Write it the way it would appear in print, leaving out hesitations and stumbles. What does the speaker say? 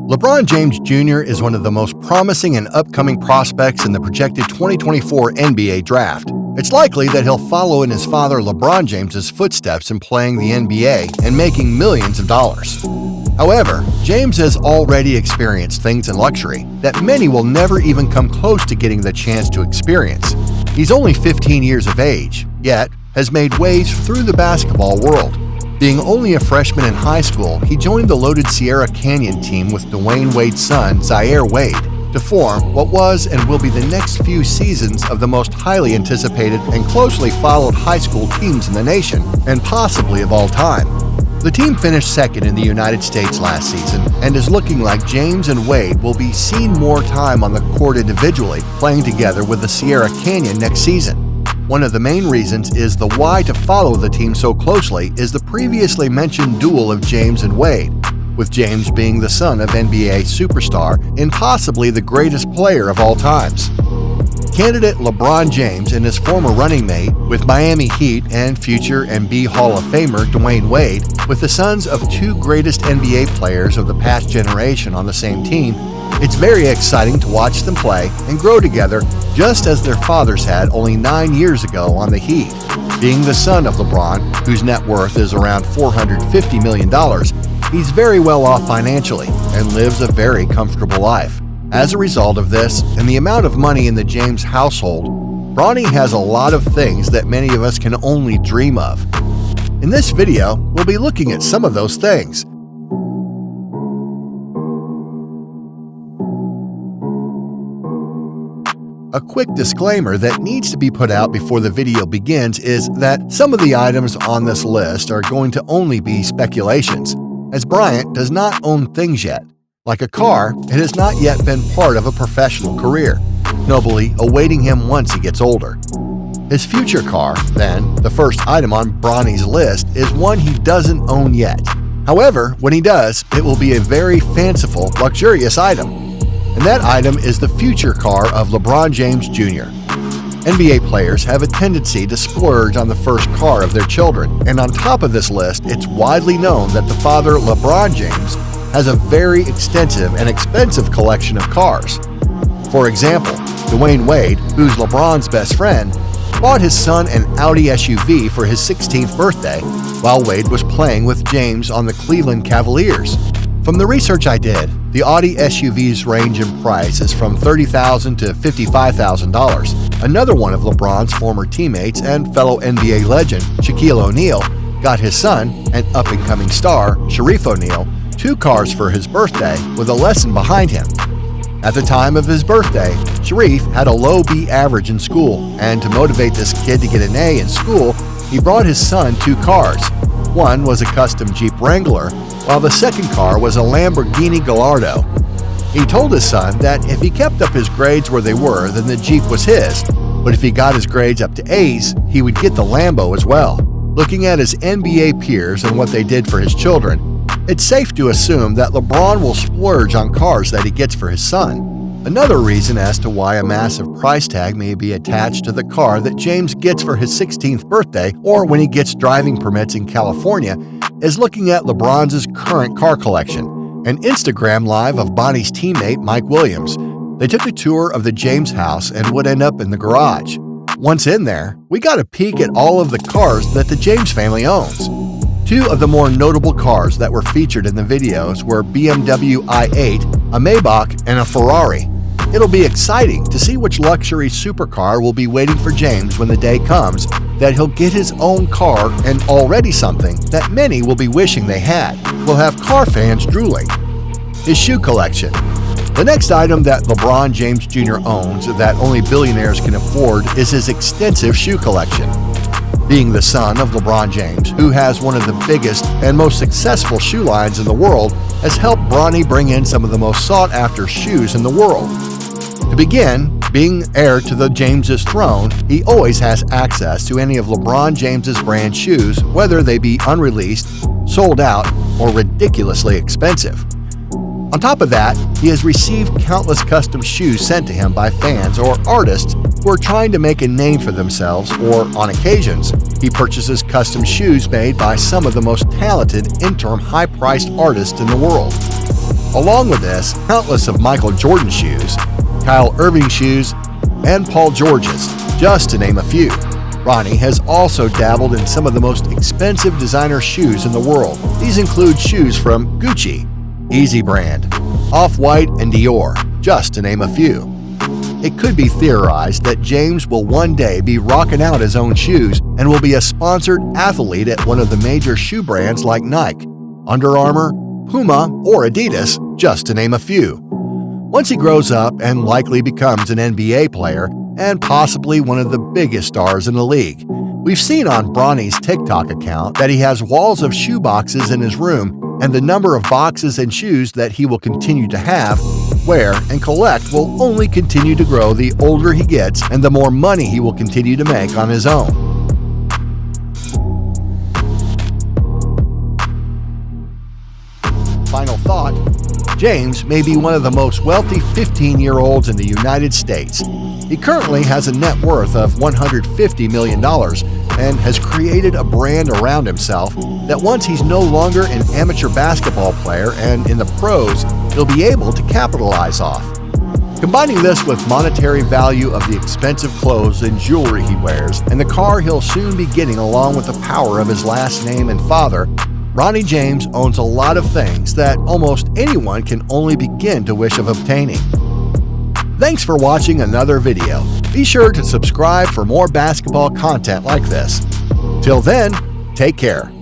LeBron James Jr. is one of the most promising and upcoming prospects in the projected 2024 NBA draft. It's likely that he'll follow in his father LeBron James's footsteps in playing the NBA and making millions of dollars. However, James has already experienced things in luxury that many will never even come close to getting the chance to experience. He's only 15 years of age, yet has made waves through the basketball world. Being only a freshman in high school, he joined the loaded Sierra Canyon team with Dwayne Wade's son, Zaire Wade, to form what was and will be the next few seasons of the most highly anticipated and closely followed high school teams in the nation, and possibly of all time. The team finished second in the United States last season, and is looking like James and Wade will be seen more time on the court individually, playing together with the Sierra Canyon next season. One of the main reasons is the why to follow the team so closely is the previously mentioned duel of James and Wade, with James being the son of NBA superstar and possibly the greatest player of all times. Candidate LeBron James and his former running mate with Miami Heat and future NBA Hall of Famer Dwayne Wade, with the sons of two greatest NBA players of the past generation on the same team, it's very exciting to watch them play and grow together just as their fathers had only 9 years ago on the Heat. Being the son of LeBron, whose net worth is around $450 million, he's very well off financially and lives a very comfortable life. As a result of this and the amount of money in the James household, Bronny has a lot of things that many of us can only dream of. In this video, we'll be looking at some of those things. A quick disclaimer that needs to be put out before the video begins is that some of the items on this list are going to only be speculations, as Bryant does not own things yet. Like a car, it has not yet been part of a professional career, nobly awaiting him once he gets older. His future car, then, the first item on Bronny's list, is one he doesn't own yet. However, when he does, it will be a very fanciful, luxurious item. And that item is the future car of LeBron James Jr. NBA players have a tendency to splurge on the first car of their children, and on top of this list, it's widely known that the father, LeBron James, has a very extensive and expensive collection of cars. For example, Dwayne Wade, who's LeBron's best friend, bought his son an Audi SUV for his 16th birthday while Wade was playing with James on the Cleveland Cavaliers. From the research I did, the Audi SUV's range in price is from $30,000 to $55,000. Another one of LeBron's former teammates and fellow NBA legend, Shaquille O'Neal, got his son, an up-and-coming star, Sharif O'Neal, 2 cars for his birthday with a lesson behind him. At the time of his birthday, Sharif had a low B average in school, and to motivate this kid to get an A in school, he brought his son 2 cars. One was a custom Jeep Wrangler, while the second car was a Lamborghini Gallardo. He told his son that if he kept up his grades where they were, then the Jeep was his, but if he got his grades up to A's, he would get the Lambo as well. Looking at his NBA peers and what they did for his children, it's safe to assume that LeBron will splurge on cars that he gets for his son. Another reason as to why a massive price tag may be attached to the car that James gets for his 16th birthday or when he gets driving permits in California is looking at LeBron's current car collection. An Instagram live of Bonnie's teammate Mike Williams. They took a tour of the James house and would end up in the garage. Once in there, we got a peek at all of the cars that the James family owns. 2 of the more notable cars that were featured in the videos were BMW i8, a Maybach, and a Ferrari. It'll be exciting to see which luxury supercar will be waiting for James when the day comes that he'll get his own car, and already something that many will be wishing they had. Will have car fans drooling. His shoe collection. The next item that LeBron James Jr. owns that only billionaires can afford is his extensive shoe collection. Being the son of LeBron James, who has one of the biggest and most successful shoe lines in the world, has helped Bronny bring in some of the most sought-after shoes in the world. To begin, being heir to the James' throne, he always has access to any of LeBron James' brand shoes, whether they be unreleased, sold out, or ridiculously expensive. On top of that, he has received countless custom shoes sent to him by fans or artists who are trying to make a name for themselves, or, on occasions, he purchases custom shoes made by some of the most talented interim high-priced artists in the world. Along with this, countless of Michael Jordan shoes, Kyle Irving shoes, and Paul George's, just to name a few. Bronny has also dabbled in some of the most expensive designer shoes in the world. These include shoes from Gucci, Easy Brand, Off-White, and Dior, just to name a few. It could be theorized that James will one day be rocking out his own shoes and will be a sponsored athlete at one of the major shoe brands like Nike, Under Armour, Puma, or Adidas, just to name a few. Once he grows up and likely becomes an NBA player and possibly one of the biggest stars in the league. We've seen on Bronny's TikTok account that he has walls of shoe boxes in his room, and the number of boxes and shoes that he will continue to have, wear, and collect will only continue to grow the older he gets and the more money he will continue to make on his own. Final thought: James may be one of the most wealthy 15-year-olds in the United States. He currently has a net worth of $150 million and has created a brand around himself that once he's no longer an amateur basketball player and in the pros, he'll be able to capitalize off. Combining this with monetary value of the expensive clothes and jewelry he wears and the car he'll soon be getting along with the power of his last name and father, Bronny James owns a lot of things that almost anyone can only begin to wish of obtaining. Thanks for watching another video. Be sure to subscribe for more basketball content like this. Till then, take care.